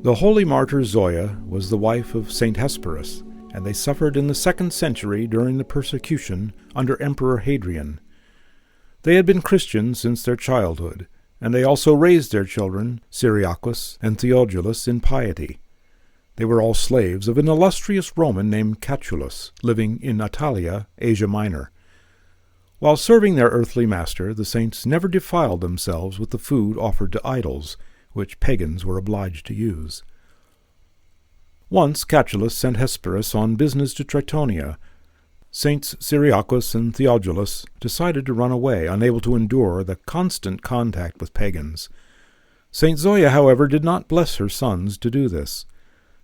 The holy martyr Zoya was the wife of Saint Hesperus, and they suffered in the 2nd century during the persecution under Emperor Hadrian. They had been Christians since their childhood, and they also raised their children, Cyriacus and Theodulus, in piety. They were all slaves of an illustrious Roman named Catulus, living in Italia, Asia Minor. While serving their earthly master, the saints never defiled themselves with the food offered to idols, which pagans were obliged to use. Once Catulus sent Hesperus on business to Tritonia. Saints Cyriacus and Theodulus decided to run away, unable to endure the constant contact with pagans. Saint Zoya, however, did not bless her sons to do this.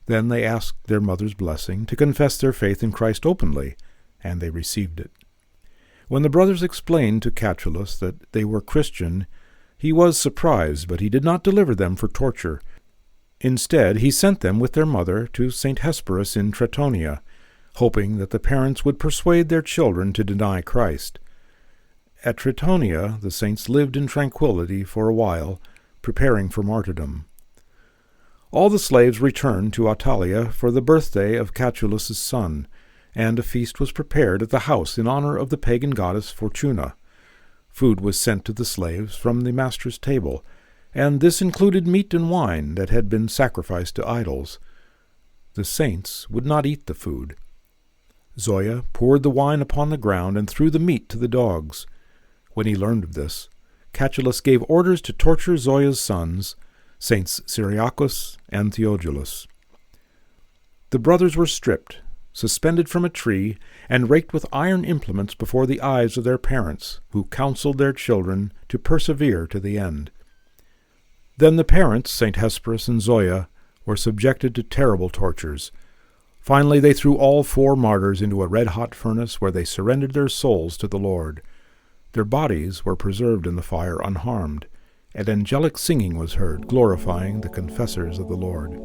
Then they asked their mother's blessing to confess their faith in Christ openly, and they received it. When the brothers explained to Catulus that they were Christian, he was surprised, but he did not deliver them for torture. Instead, he sent them with their mother to St. Hesperus in Tritonia, hoping that the parents would persuade their children to deny Christ. At Tritonia, the saints lived in tranquility for a while, preparing for martyrdom. All the slaves returned to Attalia for the birthday of Catulus's son, and a feast was prepared at the house in honor of the pagan goddess Fortuna. Food was sent to the slaves from the master's table, and this included meat and wine that had been sacrificed to idols. The saints would not eat the food. Zoya poured the wine upon the ground and threw the meat to the dogs. When he learned of this, Catulus gave orders to torture Zoya's sons, Saints Cyriacus and Theodulus. The brothers were stripped, suspended from a tree, and raked with iron implements before the eyes of their parents, who counseled their children to persevere to the end. Then the parents, St. Hesperus and Zoya, were subjected to terrible tortures. Finally they threw all 4 martyrs into a red-hot furnace, where they surrendered their souls to the Lord. Their bodies were preserved in the fire unharmed, and angelic singing was heard, glorifying the confessors of the Lord.